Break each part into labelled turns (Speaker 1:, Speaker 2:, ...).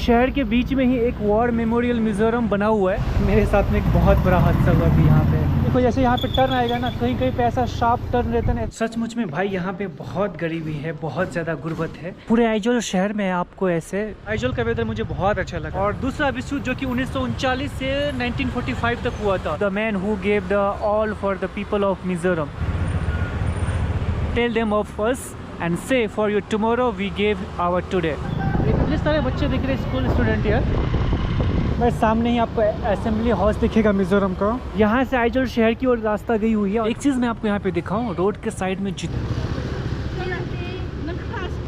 Speaker 1: शहर के बीच में ही एक वॉर मेमोरियल म्यूजियम बना हुआ है। मेरे साथ में एक बहुत बड़ा हादसा हुआ अभी यहाँ पे। देखो जैसे यहाँ पे टर्न आएगा ना, कहीं कहीं पे ऐसा शार्प टर्न रहता है। सचमुच में भाई यहाँ पे बहुत गरीबी है, बहुत ज्यादा गुर्बत है पूरे आइजोल शहर में। आपको ऐसे आइजोल का वेदर मुझे बहुत अच्छा लगा। और दूसरा विश्व युद्ध जो कि 1939 से 1945 तक हुआ था। The man who gave the all for the people of Mizoram, tell them of us and say for your tomorrow we gave our today. इतने सारे बच्चे दिख रहे हैं, स्कूल स्टूडेंट यार। मैं सामने ही आपको असेंबली हाउस दिखेगा मिजोरम का। यहाँ से आइजोल शहर की ओर रास्ता गई हुई है। एक चीज़ मैं आपको यहाँ पे दिखाऊं, रोड के साइड में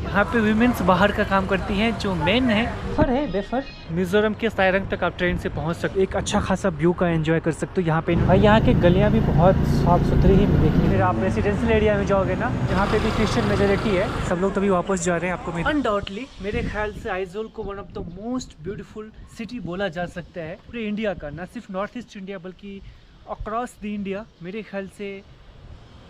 Speaker 1: यहाँ पे विमेंस बाहर का काम करती हैं। जो मेन है बेफर है, बेफर मिजोरम के सायरंग तक आप ट्रेन से पहुँच सकते, एक अच्छा खासा व्यू का एंजॉय कर सकते हो यहाँ पे। भाई यहाँ के गलियाँ भी बहुत साफ सुथरी ही मिलेगी। फिर आप रेसिडेंशियल एरिया में जाओगे ना, यहाँ पे भी क्रिश्चियन मेजोरिटी है। सब लोग तभी वापस जा रहे हैं। आपको अनडाउटली मेरे ख्याल से आइजोल को one of the most beautiful city बोला जा सकता है पूरे इंडिया का, ना सिर्फ नॉर्थ ईस्ट इंडिया बल्कि अक्रॉस द इंडिया। मेरे ख्याल से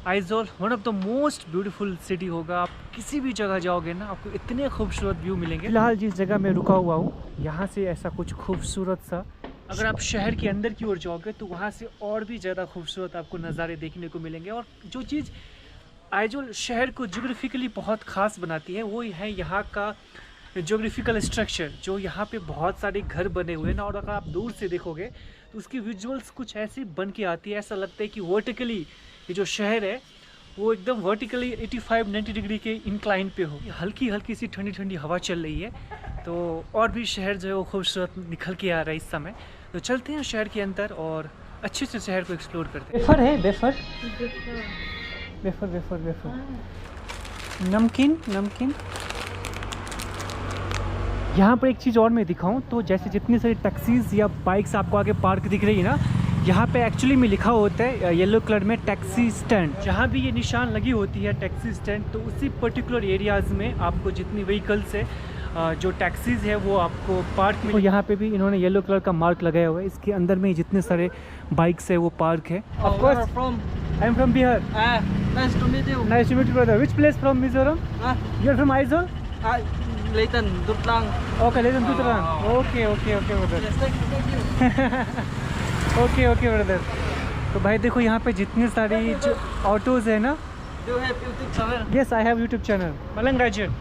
Speaker 1: Aizawl one of the most beautiful city होगा। आप किसी भी जगह जाओगे ना, आपको इतने खूबसूरत व्यू मिलेंगे। फिलहाल जिस जगह मैं रुका हुआ हूँ यहाँ से ऐसा कुछ खूबसूरत सा, अगर आप शहर के अंदर की ओर जाओगे तो वहाँ से और भी ज़्यादा खूबसूरत आपको नज़ारे देखने को मिलेंगे। और जो चीज़ आइजोल शहर को ज्योग्राफिकली बहुत ख़ास बनाती है वो है यहाँ का ज्योग्राफिकल स्ट्रक्चर। जो यहाँ पे बहुत सारे घर बने हुए हैं ना, और अगर आप दूर से देखोगे तो उसकी विजुअल्स कुछ ऐसी बन के आती है, ऐसा लगता है कि वर्टिकली ये जो शहर है वो एकदम वर्टिकली 85-90 डिग्री के इंक्लाइन पे हो। हल्की हल्की सी ठंडी ठंडी हवा चल रही है, तो और भी शहर जो है वो खूबसूरत निखल के आ रहा है इस समय। तो चलते हैं शहर के अंदर और अच्छे से शहर को एक्सप्लोर करते हैं। बेफर है, बेफर बेफर बेफर बेफर नमकीन नमकीन। यहाँ पर एक चीज़ और मैं दिखाऊं तो जैसे जितनी सारी टैक्सीज या बाइक्स आपको आगे पार्क दिख रही है ना, यहाँ पे एक्चुअली में लिखा होता है येलो कलर में टैक्सी स्टैंड। जहाँ भी ये निशान लगी होती है टैक्सी स्टैंड, तो उसी पर्टिकुलर एरियाज़ में आपको जितनी व्हीकल्स है, जो टैक्सीज है वो आपको पार्क में। तो यहाँ पे भी इन्होंने येलो कलर का मार्क लगाया हुआ है। इसके अंदर में जितने सारे बाइक्स है वो पार्क है। Of course I am from Bihar.
Speaker 2: Nice to meet you.
Speaker 1: Nice to meet you brother. Which place from Mizoram? You are from Aizawl?
Speaker 2: Leighton, Dutlang.
Speaker 1: Okay, लेकिन दूसरा okay okay okay brother.
Speaker 2: Yes, thank you.
Speaker 1: Okay okay brother. तो भाई देखो यहाँ पे जितनी सारी जो ऑटोज है ना।
Speaker 2: Do you have YouTube channel?
Speaker 1: Yes, I have YouTube channel, Malang Rajan.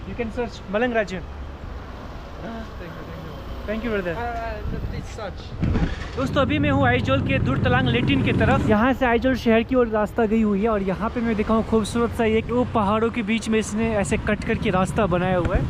Speaker 1: You can search Malang Rajan. Thank you brother.
Speaker 2: Please search.
Speaker 1: दोस्तों अभी मैं हूँ आइजोल के दुर्तलांग लेटिन की तरफ। यहाँ से आइजोल शहर की ओर रास्ता गई हुई है और यहाँ पे मैं दिखाऊँ खूबसूरत सा एक वो पहाड़ों के बीच में इसने ऐसे कट करके रास्ता बनाया हुआ है।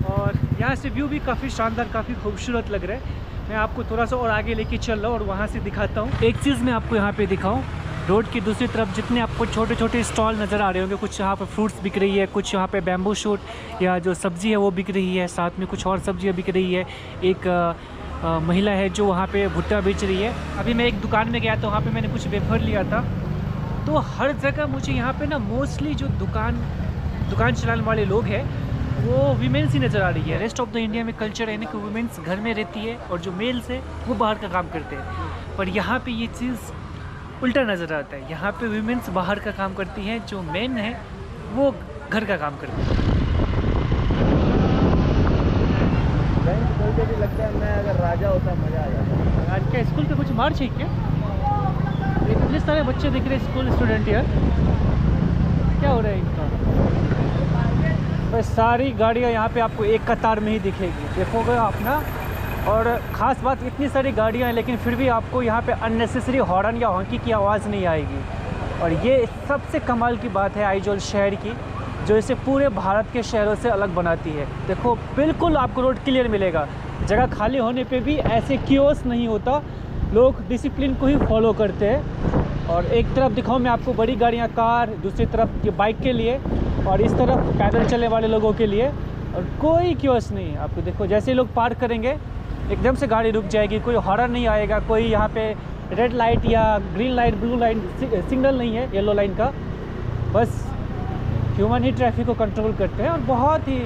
Speaker 1: और यहाँ से व्यू भी काफ़ी शानदार, काफ़ी खूबसूरत लग रहा है। मैं आपको थोड़ा सा और आगे लेके चल रहा हूँ और वहाँ से दिखाता हूँ। एक चीज़ मैं आपको यहाँ पे दिखाऊँ, रोड की दूसरी तरफ जितने आपको छोटे छोटे स्टॉल नज़र आ रहे होंगे, कुछ यहाँ पे फ्रूट्स बिक रही है, कुछ यहाँ पे बैम्बू शूट या जो सब्ज़ी है वो बिक रही है, साथ में कुछ और सब्जियाँ बिक रही है। एक महिला है जो वहाँ पे भुट्टा बेच रही है। अभी मैं एक दुकान में गया तो वहाँ पे मैंने कुछ वेफर लिया था। तो हर जगह मुझे यहाँ पे ना मोस्टली जो दुकान चलाने वाले लोग हैं वो वीमेंस ही नज़र आ रही है। रेस्ट ऑफ द इंडिया में कल्चर है ना कि वुमेंस घर में रहती है और जो मेल्स है वो बाहर का काम करते हैं, पर यहाँ पे ये चीज़ उल्टा नज़र आता है। यहाँ पे वुमेंस बाहर का काम करती हैं, जो मेन है वो घर का काम करते हैं।
Speaker 2: भी लगता है मैं अगर राजा होता मज़ा आ जाता।
Speaker 1: आज क्या स्कूल का कुछ मार्च है क्या? इतने सारे बच्चे दिख रहे हैं, स्कूल स्टूडेंट यार। क्या हो रहा है इनका? बस सारी गाड़ियाँ यहाँ पे आपको एक कतार में ही दिखेगी, देखोगे आप ना। और ख़ास बात इतनी सारी गाड़ियाँ हैं लेकिन फिर भी आपको यहाँ पे अननेसेसरी हॉर्न या हॉकी की आवाज़ नहीं आएगी। और ये सबसे कमाल की बात है आइजोल शहर की, जो इसे पूरे भारत के शहरों से अलग बनाती है। देखो बिल्कुल आपको रोड क्लियर मिलेगा, जगह खाली होने पे भी ऐसे कियोस नहीं होता, लोग डिसिप्लिन को ही फॉलो करते हैं। और एक तरफ दिखाऊँ मैं आपको बड़ी गाड़ियाँ कार, दूसरी तरफ ये बाइक के लिए और इस तरफ पैदल चलने वाले लोगों के लिए, और कोई कियोस नहीं है। आपको देखो जैसे लोग पार्क करेंगे एकदम से गाड़ी रुक जाएगी, कोई हॉर्न नहीं आएगा, कोई यहाँ पे रेड लाइट या green light, blue light signal नहीं है येलो लाइन का। बस ह्यूमन ही ट्रैफिक को कंट्रोल करते हैं और बहुत ही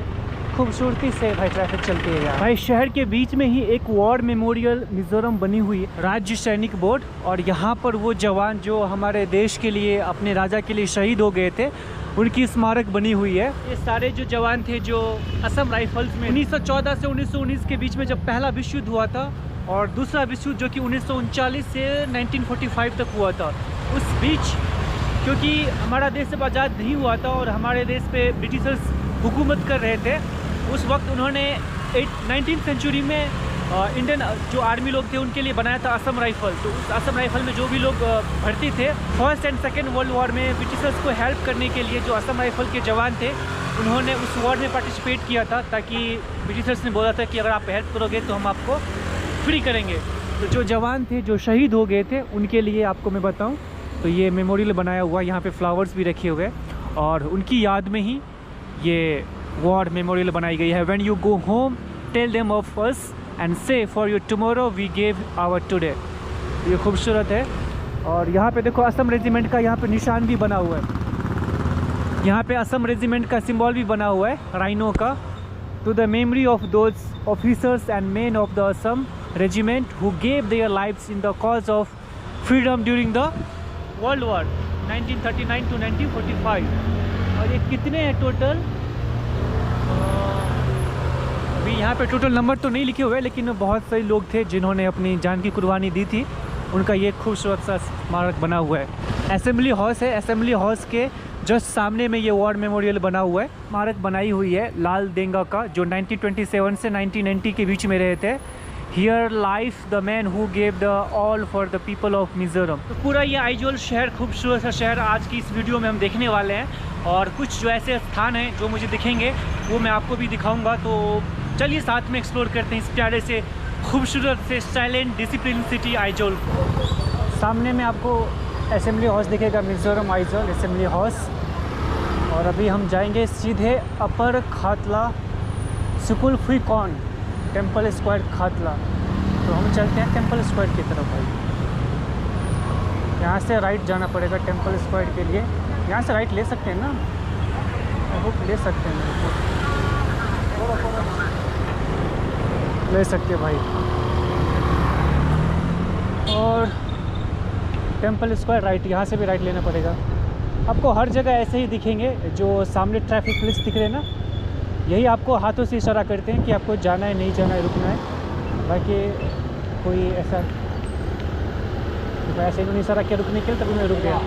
Speaker 1: खूबसूरती से भाई ट्रैफिक चलती है यहाँ। भाई शहर के बीच में ही एक वॉर मेमोरियल मिजोरम बनी हुई है, राज्य सैनिक बोर्ड। और यहाँ पर वो जवान जो हमारे देश के लिए, अपने राजा के लिए शहीद हो गए थे, उनकी स्मारक बनी हुई है। ये सारे जो जवान थे जो असम राइफल्स में 1914 से 1919 के बीच में जब पहला विश्व युद्ध हुआ था और दूसरा विश्व युद्ध जो कि 1939 से 1945 तक हुआ था, उस बीच क्योंकि हमारा देश जब आज़ाद नहीं हुआ था और हमारे देश पे ब्रिटिशर्स हुकूमत कर रहे थे, उस वक्त उन्होंने 19th सेंचुरी में इंडियन जो आर्मी लोग थे उनके लिए बनाया था असम राइफल। तो उस असम राइफल में जो भी लोग भर्ती थे, first and second world war में ब्रिटिशर्स को हेल्प करने के लिए जो असम राइफल के जवान थे, उन्होंने उस वॉर में पार्टिसिपेट किया था, ताकि ब्रिटिशर्स ने बोला था कि अगर आप हेल्प करोगे तो हम आपको फ्री करेंगे। तो जो जवान थे जो शहीद हो गए थे उनके लिए आपको मैं बताऊँ तो ये मेमोरियल बनाया हुआ, यहाँ पे फ्लावर्स भी रखे हुए और उनकी याद में ही ये वॉर मेमोरियल बनाई गई है। When you go home tell them of us and say for your tomorrow we gave our today. ये खूबसूरत है। और यहाँ पे देखो असम रेजिमेंट का यहाँ पे निशान भी बना हुआ है। यहाँ पे असम रेजिमेंट का सिंबल भी बना हुआ है, राइनो का। To the memory of those officers and men of the Assam regiment who gave their lives in the cause of freedom during the world war 1939 to 1945। और ये कितने हैं टोटल? अभी यहाँ पे टोटल नंबर तो नहीं लिखे हुए, लेकिन बहुत सारे लोग थे जिन्होंने अपनी जान की कुर्बानी दी थी। उनका ये खूबसूरत सा स्मारक बना हुआ है। असेंबली हाउस है, असेंबली हाउस के जस्ट सामने में ये वॉर मेमोरियल बना हुआ है। स्मारक बनाई हुई है लाल देंगा का, जो 1927 से 1990 के बीच में रहे थे। Here life the man who gave the all for the people of Mizoram. तो पूरा ये आइजोल शहर, खूबसूरत सा शहर आज की इस वीडियो में हम देखने वाले हैं। और कुछ जो ऐसे स्थान हैं जो मुझे दिखेंगे वो मैं आपको भी दिखाऊंगा। तो चलिए साथ में एक्सप्लोर करते हैं इस प्यारे से खूबसूरत से साइलेंट डिसिप्लिन सिटी आइजोल। सामने में आपको असेंबली हाउस दिखेगा, मिजोरम आइजोल असेंबली हाउस। और अभी हम जाएंगे सीधे अपर खातला सुकुल फुइकॉन टेम्पल स्क्वायर खातला। तो हम चलते हैं टेम्पल स्क्वायर की तरफ भाई। यहाँ से राइट जाना पड़ेगा टेम्पल स्क्वायर के लिए। यहाँ से राइट ले सकते हैं ना? आई होप ले सकते हैं, मेरे को ले सकते हैं भाई। और टेम्पल स्क्वायर राइट, यहाँ से भी राइट लेना पड़ेगा। आपको हर जगह ऐसे ही दिखेंगे, जो सामने ट्रैफिक पुलिस दिख रहे हैं ना, यही आपको हाथों से इशारा करते हैं कि आपको जाना है, नहीं जाना है, रुकना है। बाकी कोई ऐसा ऐसे इन्होंने इशारा किया रुकने के लिए, तभी मैं रुक गया।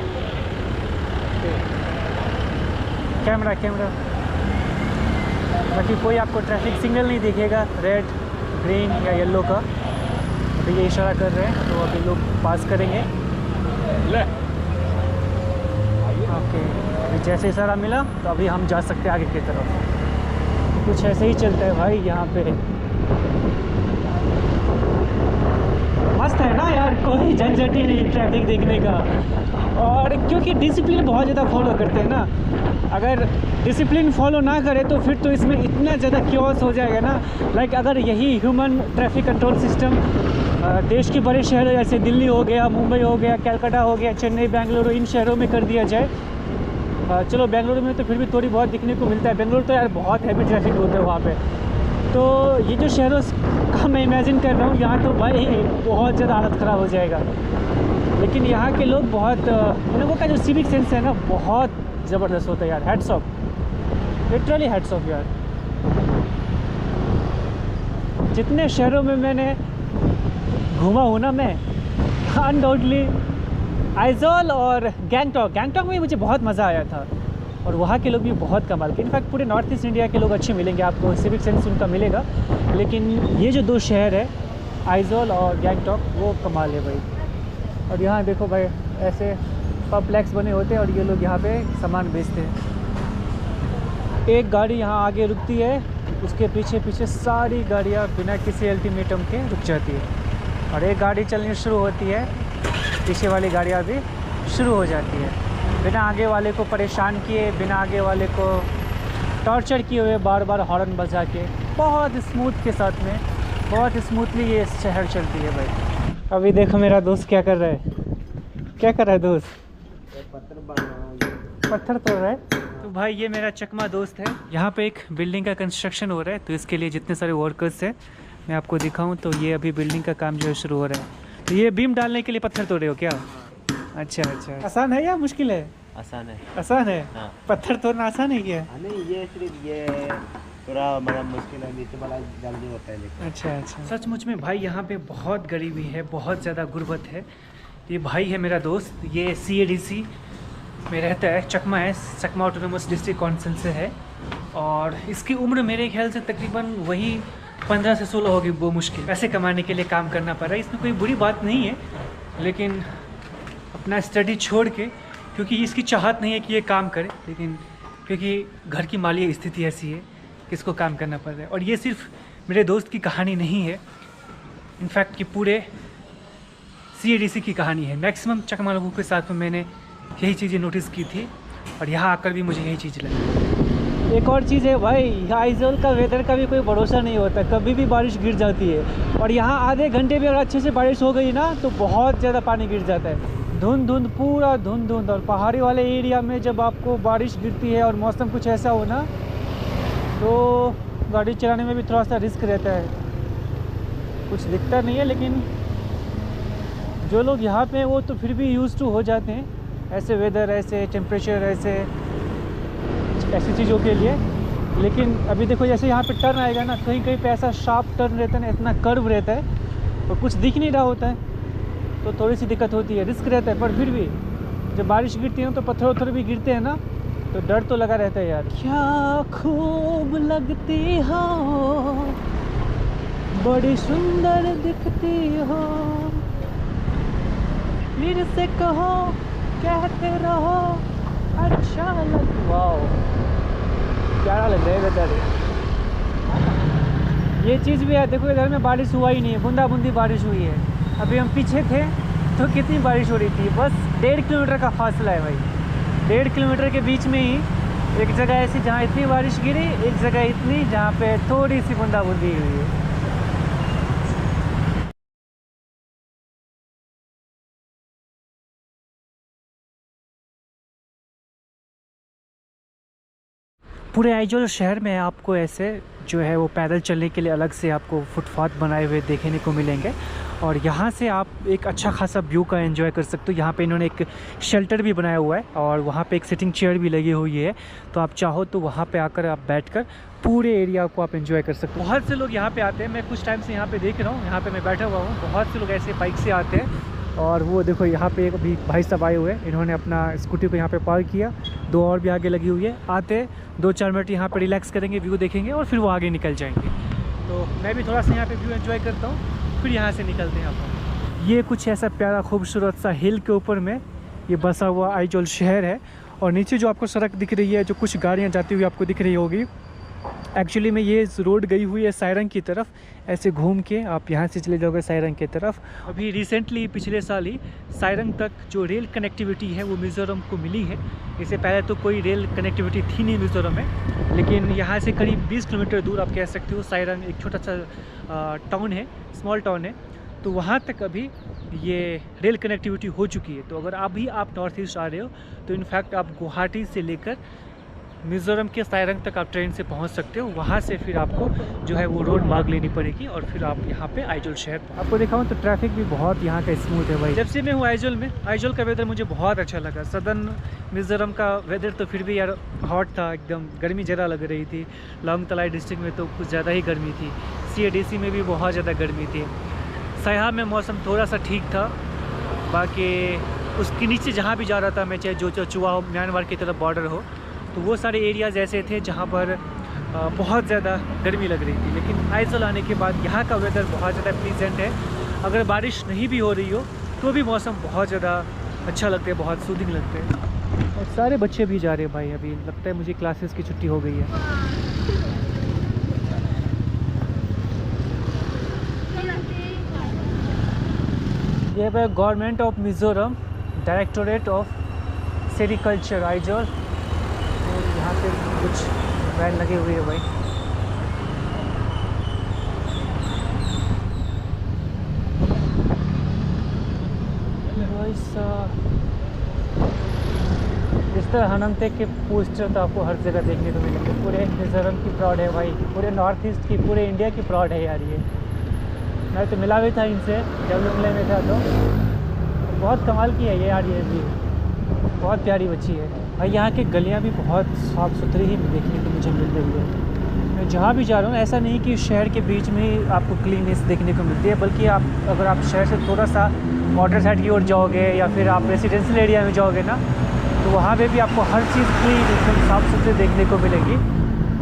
Speaker 1: Camera camera. बाकी कोई आपको ट्रैफिक सिग्नल नहीं दिखेगा, रेड ग्रीन या येलो का। अभी ये इशारा कर रहे हैं तो अभी लोग पास करेंगे। ओके, अभी जैसे इशारा मिला तो अभी हम जा सकते हैं आगे की तरफ। कुछ ऐसे ही चलता है भाई यहाँ पे। मस्त है ना यार, कोई झंझट ही नहीं ट्रैफिक देखने का। और क्योंकि डिसिप्लिन बहुत ज़्यादा फॉलो करते हैं ना, अगर डिसिप्लिन फॉलो ना करे तो फिर तो इसमें इतना ज़्यादा क्योस हो जाएगा ना। लाइक अगर यही ह्यूमन ट्रैफिक कंट्रोल सिस्टम देश के बड़े शहरों जैसे दिल्ली हो गया, मुंबई हो गया, कलकत्ता हो गया, चेन्नई, बेंगलुरु, इन शहरों में कर दिया जाए। चलो बेंगलुरु में तो फिर भी थोड़ी बहुत दिखने को मिलता है। बेंगलुरु तो यार बहुत हैवी ट्रैफिक होता है वहाँ पे। तो ये जो शहरों का मैं इमेजिन कर रहा हूँ, यहाँ तो भाई बहुत ज़्यादा हालत ख़राब हो जाएगा। लेकिन यहाँ के लोग बहुत, इन लोगों का जो सिविक सेंस है ना, बहुत ज़बरदस्त होता है यार। Hats off, literally hats off यार। जितने शहरों में मैंने घूमा हूँ ना मैं, अनडाउटली आइजोल और गैंगटॉक में मुझे बहुत मज़ा आया था। और वहाँ के लोग भी बहुत कमाल के, इनफैक्ट पूरे नॉर्थ ईस्ट इंडिया के लोग अच्छे मिलेंगे आपको, सिविक सेंस उनका मिलेगा। लेकिन ये जो दो शहर है आइजोल और गैंगटॉक, वो कमाल है भाई। और यहाँ देखो भाई, ऐसे पब्लिक्स बने होते हैं और ये लोग यहाँ पे सामान बेचते हैं। एक गाड़ी यहाँ आगे रुकती है, उसके पीछे पीछे सारी गाड़ियाँ बिना किसी अल्टीमेटम के रुक जाती है। और एक गाड़ी चलनी शुरू होती है, पीछे वाली गाड़ियाँ भी शुरू हो जाती है, बिना आगे वाले को परेशान किए, बिना आगे वाले को टॉर्चर किए हुए, बार बार हॉर्न बजा के, बहुत स्मूथ के साथ में, बहुत स्मूथली ये शहर चलती है भाई। अभी देखो मेरा दोस्त क्या कर रहा है। क्या कर रहा है दोस्त? पत्थर तोड़ रहा है। तो भाई ये मेरा चकमा दोस्त है। यहाँ पे एक बिल्डिंग का कंस्ट्रक्शन हो रहा है, तो इसके लिए जितने सारे वर्कर्स हैं मैं आपको दिखाऊं तो ये अभी बिल्डिंग का काम जो है शुरू हो रहा है। तो ये बीम डालने के लिए पत्थर तोड़ रहे हो क्या? अच्छा अच्छा, आसान है या मुश्किल है?
Speaker 2: आसान है।
Speaker 1: आसान है?
Speaker 2: हाँ।
Speaker 1: पत्थर तोड़ना आसान है क्या?
Speaker 2: नहीं, ये सिर्फ ये थोड़ा मतलब मुश्किल है, नीचे वाला जल्दी होता है लेकिन।
Speaker 1: अच्छा अच्छा। सचमुच में भाई यहाँ पे बहुत गरीबी है, बहुत ज़्यादा गुर्बत है। ये भाई है मेरा दोस्त, ये CADC में रहता है, चकमा है, चकमा ऑटोनोमस डिस्ट्रिक्ट काउंसिल से है। और इसकी उम्र मेरे ख्याल से तकरीबन वही 15 से 16 होगी। वो मुश्किल पैसे कमाने के लिए काम करना पड़ रहा है। इसमें कोई बुरी बात नहीं है, लेकिन अपना स्टडी छोड़ के, क्योंकि इसकी चाहत नहीं है कि ये काम करे, लेकिन क्योंकि घर की माली स्थिति ऐसी है कि इसको काम करना पड़ रहा है। और ये सिर्फ मेरे दोस्त की कहानी नहीं है, इनफैक्ट कि पूरे CADC की कहानी है। मैक्सिमम चकमा लोगों के साथ में मैंने यही चीज़ें नोटिस की थी, और यहाँ आकर भी मुझे यही चीज़ लगी। एक और चीज़ है भाई, आइजोल का वेदर का भी कोई भरोसा नहीं होता, कभी भी बारिश गिर जाती है। और यहाँ आधे घंटे भी अगर अच्छे से बारिश हो गई ना तो बहुत ज़्यादा पानी गिर जाता है, धुंध धुंध, पूरा धुंध धुंध। और पहाड़ी वाले एरिया में जब आपको बारिश गिरती है और मौसम कुछ ऐसा हो ना, तो गाड़ी चलाने में भी थोड़ा सा रिस्क रहता है। कुछ दिखता नहीं है, लेकिन जो लोग यहाँ पे हैं वो तो फिर भी यूज़ टू हो जाते हैं ऐसे वेदर, ऐसे टेम्परेचर, ऐसी चीज़ों के लिए। लेकिन अभी देखो, जैसे यहाँ पे टर्न आएगा ना, कहीं कहीं पे ऐसा शार्प टर्न रहता है ना, इतना कर्व रहता है और कुछ दिख नहीं रहा होता है, तो थोड़ी सी दिक्कत होती है, रिस्क रहता है। पर फिर भी जब बारिश गिरती है ना, तो पत्थर वत्थर भी गिरते हैं ना, तो डर तो लगा रहता है यार। क्या खूब लगती हो, बड़ी सुंदर दिखती हो, फिर से कहो, कहते रहो, अच्छा लग। वाओ, प्यारा लग रहा है वेदर। ये चीज़ भी है, देखो इधर में बारिश हुआ ही नहीं है, बूंदा बूंदी बारिश हुई है। अभी हम पीछे थे तो कितनी बारिश हो रही थी, बस 1.5 किलोमीटर का फासला है भाई। 1.5 किलोमीटर के बीच में ही एक जगह ऐसी जहाँ इतनी बारिश गिरी, एक जगह इतनी जहाँ पे थोड़ी सी बूंदा बूंदी हुई है। पूरे आइजोल शहर में आपको ऐसे जो है वो पैदल चलने के लिए अलग से आपको फुटपाथ बनाए हुए देखने को मिलेंगे, और यहाँ से आप एक अच्छा खासा व्यू का एंजॉय कर सकते हो। यहाँ पे इन्होंने एक शेल्टर भी बनाया हुआ है, और वहाँ पे एक सिटिंग चेयर भी लगी हुई है, तो आप चाहो तो वहाँ पे आकर आप बैठकर पूरे एरिया को आप एंजॉय कर सकते हो। बहुत से लोग यहाँ पे आते हैं, मैं कुछ टाइम से यहाँ पे देख रहा हूँ, यहाँ पे मैं बैठा हुआ हूँ, बहुत से लोग ऐसे बाइक से आते हैं। और वो देखो यहाँ पे एक अभी भाई साहब आए हुए हैं, इन्होंने अपना स्कूटी को यहाँ पे पार्क किया, 2 और भी आगे लगी हुई है। आते 2-4 मिनट यहाँ पे रिलैक्स करेंगे, व्यू देखेंगे, और फिर वो आगे निकल जाएंगे। तो मैं भी थोड़ा सा यहाँ पे व्यू एंजॉय करता हूँ, फिर यहाँ से निकलते हैं अपन। ये कुछ ऐसा प्यारा खूबसूरत सा हिल के ऊपर में ये बसा हुआ आइजोल शहर है। और नीचे जो आपको सड़क दिख रही है, जो कुछ गाड़ियाँ जाती हुई आपको दिख रही होगी, एक्चुअली में ये रोड गई हुई है सायरंग की तरफ। ऐसे घूम के आप यहाँ से चले जाओगे सायरंग की तरफ। अभी रिसेंटली पिछले साल ही सायरंग तक जो रेल कनेक्टिविटी है वो मिज़ोरम को मिली है। इससे पहले तो कोई रेल कनेक्टिविटी थी नहीं मिज़ोरम में, लेकिन यहाँ से करीब 20 किलोमीटर दूर आप कह सकते हो सायरंग एक छोटा सा टाउन है, स्मॉल टाउन है, तो वहाँ तक अभी ये रेल कनेक्टिविटी हो चुकी है। तो अगर अभी आप नॉर्थ ईस्ट आ रहे हो तो इनफैक्ट आप गुवाहाटी से लेकर मिज़ोरम के सायरंग तक आप ट्रेन से पहुंच सकते हो। वहां से फिर आपको जो है वो रोड मार्ग लेनी पड़ेगी, और फिर आप यहां पे आइजोल शहर आपको दिखाऊं तो ट्रैफिक भी बहुत यहां का स्मूथ है भाई। जब से मैं हूँ आइजोल में, आइजोल का वेदर मुझे बहुत अच्छा लगा। सदर्न मिज़ोरम का वेदर तो फिर भी यार हॉट था, एकदम गर्मी ज़्यादा लग रही थी। लॉन्ग तलाई डिस्ट्रिक्ट में तो कुछ ज़्यादा ही गर्मी थी, CADC में भी बहुत ज़्यादा गर्मी थी। सयाह में मौसम थोड़ा सा ठीक था, बाकी उसके नीचे जहाँ भी जा रहा था मैं, चाहे जो चुआ हो, म्यांमार की तरफ बॉर्डर हो, तो वो सारे एरियाज़ ऐसे थे जहाँ पर बहुत ज़्यादा गर्मी लग रही थी। लेकिन आइजोल आने के बाद यहाँ का वेदर बहुत ज़्यादा प्लीजेंट है। अगर बारिश नहीं भी हो रही हो तो भी मौसम बहुत ज़्यादा अच्छा लगता है, बहुत सूदिंग लगते हैं। और सारे बच्चे भी जा रहे हैं भाई, अभी लगता है मुझे क्लासेस की छुट्टी हो गई है। ये है government of Mizoram, directorate of sericulture Aizawl. यहाँ पे कुछ वैन लगी हुई है भाई। इस तरह हनमते के पोस्टर तो आपको हर जगह देखने को मिलेंगे। पूरे मिज़ोरम की प्राउड है भाई, पूरे नॉर्थ ईस्ट की, पूरे इंडिया की प्राउड है यार। ये मैं तो मिला भी था इनसे जब लुमले में था, तो बहुत कमाल की है ये यार। ये भी बहुत प्यारी बच्ची है। और यहाँ की गलियाँ भी बहुत साफ़ सुथरी ही देखने को मुझे मिल रही है। मैं जहाँ भी जा रहा हूँ, ऐसा नहीं कि शहर के बीच में ही आपको क्लीननेस देखने को मिलती है, बल्कि आप अगर आप शहर से थोड़ा सा वाटर साइड की ओर जाओगे या फिर आप रेजिडेंशियल एरिया में जाओगे ना, तो वहाँ पे भी आपको हर चीज़ क्लीन एकदम साफ़ सुथरी देखने को मिलेगी।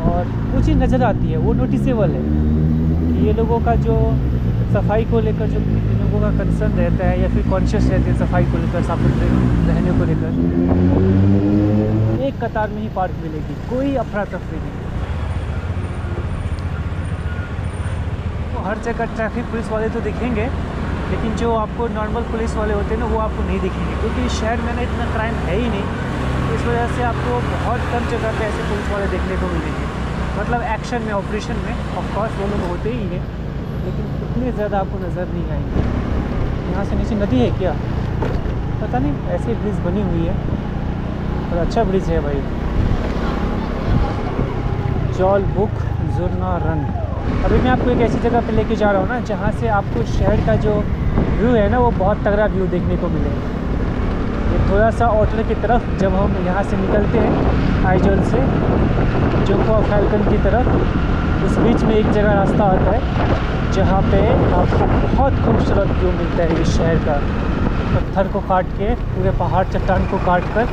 Speaker 1: और वो चीज़ नज़र आती है, वो नोटिसेबल है कि ये लोगों का जो सफाई को लेकर जो इन लोगों का कंसर्न रहता है या फिर कॉन्शियस रहते हैं सफाई को लेकर, साफ सुथरे रहने को लेकर। एक कतार में ही पार्क मिलेगी, कोई अफरा तफरी नहीं। तो हर जगह ट्रैफिक पुलिस वाले तो दिखेंगे, लेकिन जो आपको नॉर्मल पुलिस वाले होते हैं ना, वो आपको नहीं दिखेंगे, क्योंकि शहर में ना इतना क्राइम है ही नहीं। तो इस वजह से आपको बहुत कम जगह पे ऐसे पुलिस वाले देखने को मिलेंगे। मतलब एक्शन में, ऑपरेशन में ऑफकोर्स वो लोग होते ही हैं, लेकिन इतने ज़्यादा आपको नज़र नहीं आएंगे। यहाँ से नीचे नदी है क्या, पता नहीं, ऐसी ब्रिज बनी हुई है और अच्छा ब्रिज है भाई। जॉल बुक जुर्ना रन। अभी मैं आपको एक ऐसी जगह पे लेके जा रहा हूँ ना, जहाँ से आपको शहर का जो व्यू है ना, वो बहुत तगड़ा व्यू देखने को मिलेगा। ये थोड़ा सा आउटर की तरफ जब हम यहाँ से निकलते हैं आइजोल से जोको फैल्कन की तरफ, उस बीच में एक जगह रास्ता आता है जहाँ पे आपको बहुत खूबसूरत व्यू मिलता है इस शहर का। पत्थर को काट के, पूरे पहाड़ चट्टान को काट कर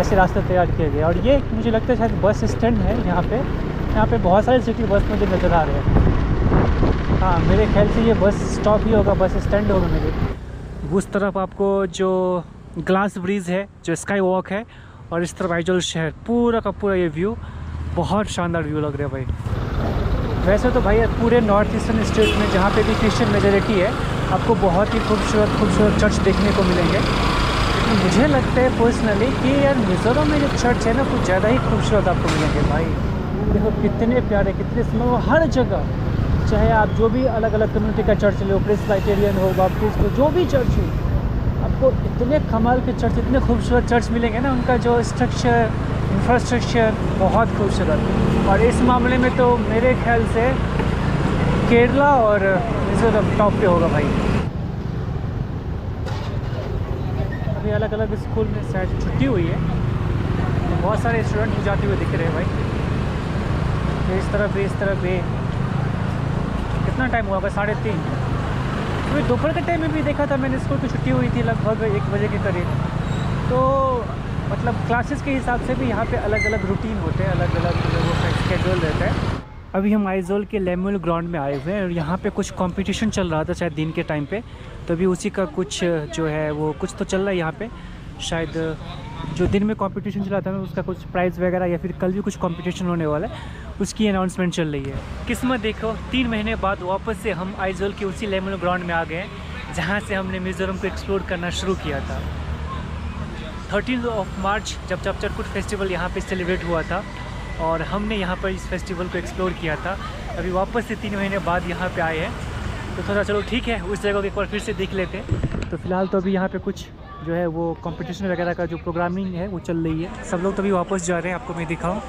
Speaker 1: ऐसे रास्ते तैयार किए गए। और ये मुझे लगता है शायद बस स्टैंड है यहाँ पे बहुत सारे सिटी बस मुझे नज़र आ रहे हैं। हाँ, मेरे ख्याल से ये बस स्टॉप ही होगा, बस स्टैंड होगा मेरे। उस तरफ आपको जो ग्लास ब्रिज है, जो स्काई वॉक है, और इस तरफ आइजोल शहर, पूरा का पूरा ये व्यू बहुत शानदार व्यू लग रहा है भाई। वैसे तो भाई पूरे नॉर्थ ईस्टर्न स्टेट में जहाँ पे भी क्रिश्चियन मेजॉरिटी है, आपको बहुत ही खूबसूरत चर्च देखने को मिलेंगे। लेकिन मुझे लगता है पर्सनली कि यार मिज़ोरम में जो चर्च है ना, कुछ ज़्यादा ही खूबसूरत आपको मिलेंगे भाई। देखो कितने प्यारे, कितने स्मॉल, हर जगह, चाहे आप जो भी अलग अलग कम्युनिटी का चर्च लो, प्रेस्बिटेरियन हो, बाप्टिस्ट हो, जो भी चर्च हो, आपको इतने कमाल के चर्च, इतने खूबसूरत चर्च मिलेंगे ना। उनका जो स्ट्रक्चर, इंफ्रास्ट्रक्चर बहुत खूबसूरत। और इस मामले में तो मेरे ख्याल से केरला और मिज़ोरम टॉप पे होगा भाई। अभी अलग अलग स्कूल में शायद छुट्टी हुई है, तो बहुत सारे स्टूडेंट जाते हुए दिख रहे हैं भाई। इस तरफ भी कितना टाइम हुआ, 3:30। अभी दोपहर के टाइम में भी देखा था मैंने, स्कूल की छुट्टी हुई थी लगभग 1 बजे के करीब। तो मतलब क्लासेस के हिसाब से भी यहाँ पे अलग अलग रूटीन होते हैं, अलग अलग लोगों का स्केड्यूल रहता है। अभी हम आइजोल के लेमुल ग्राउंड में आए हुए हैं और यहाँ पे कुछ कंपटीशन चल रहा था शायद दिन के टाइम पे, तो अभी उसी का कुछ जो है वो कुछ तो चल रहा है यहाँ पे। शायद जो दिन में कंपटीशन चला था ना, उसका कुछ प्राइज़ वगैरह या फिर कल भी कुछ कंपटीशन होने वाला है, उसकी अनाउंसमेंट चल रही है। किस्मत देखो, 3 महीने बाद वापस से हम आइजोल के उसी लेमुल ग्राउंड में आ गए हैं, जहाँ से हमने मिज़ोरम को एक्सप्लोर करना शुरू किया था। 13 मार्च जब चपचरपुट फेस्टिवल यहाँ पे सेलिब्रेट हुआ था और हमने यहाँ पर इस फेस्टिवल को एक्सप्लोर किया था। अभी वापस से 3 महीने बाद यहाँ पे आए हैं, तो थोड़ा चलो ठीक है, उस जगह को एक बार फिर से देख लेते हैं। तो फिलहाल तो अभी यहाँ पे कुछ जो है वो कंपटीशन वगैरह का जो प्रोग्रामिंग है वो चल रही है। सब लोग तो अभी वापस जा रहे हैं, आपको मैं दिखाऊँ।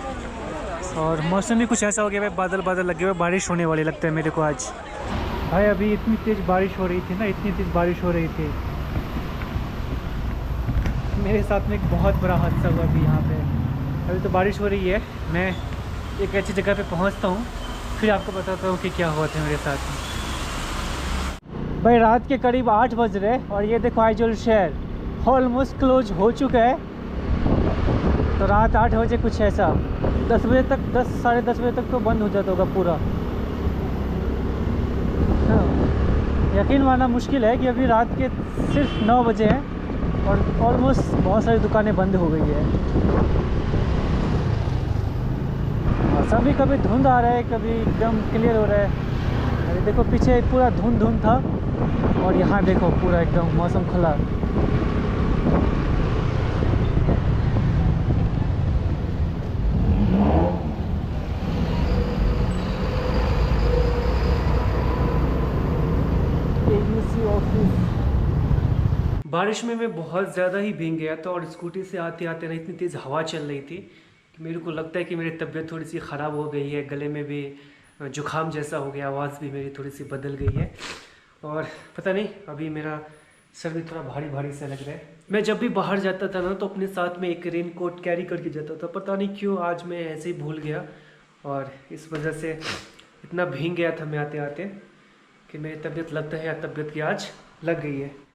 Speaker 1: और मौसम भी कुछ ऐसा हो गया भाई, बादल बादल लगे हुए, बारिश होने वाली लगता है मेरे को आज। भाई अभी इतनी तेज़ बारिश हो रही थी ना, इतनी तेज़ बारिश हो रही थी, मेरे साथ में एक बहुत बड़ा हादसा हुआ अभी यहाँ पे। अभी तो बारिश हो रही है, मैं एक ऐसी जगह पे पहुँचता हूँ, फिर आपको बताता हूँ कि क्या हुआ था मेरे साथ में। भाई रात के करीब 8 बज रहे और ये देखो आइजोल शहर ऑलमोस्ट क्लोज हो चुका है। तो रात 8 बजे कुछ ऐसा 10 बजे तक, 10 साढ़े 10 बजे तक तो बंद हो जाता होगा पूरा। हाँ, यकीन मानना मुश्किल है कि अभी रात के सिर्फ 9 बजे हैं और ऑलमोस्ट बहुत सारी दुकानें बंद हो गई है। मौसम भी कभी धुंध आ रहा है, कभी एकदम क्लियर हो रहा है। अरे देखो पीछे पूरा धुंध था और यहाँ देखो पूरा एकदम मौसम खुला। बारिश में मैं बहुत ज़्यादा ही भीग गया था और स्कूटी से आते आते ना इतनी तेज़ हवा चल रही थी कि मेरे को लगता है कि मेरी तबीयत थोड़ी सी ख़राब हो गई है, गले में भी जुकाम जैसा हो गया, आवाज़ भी मेरी थोड़ी सी बदल गई है। और पता नहीं अभी मेरा सर भी थोड़ा भारी भारी सा लग रहा है। मैं जब भी बाहर जाता था ना तो अपने साथ में एक रेन कोट कैरी करके जाता था, पता नहीं क्यों आज मैं ऐसे ही भूल गया और इस वजह से इतना भीग गया था मैं आते आते कि मेरी तबीयत लगता है या तबीयत की आज लग गई है।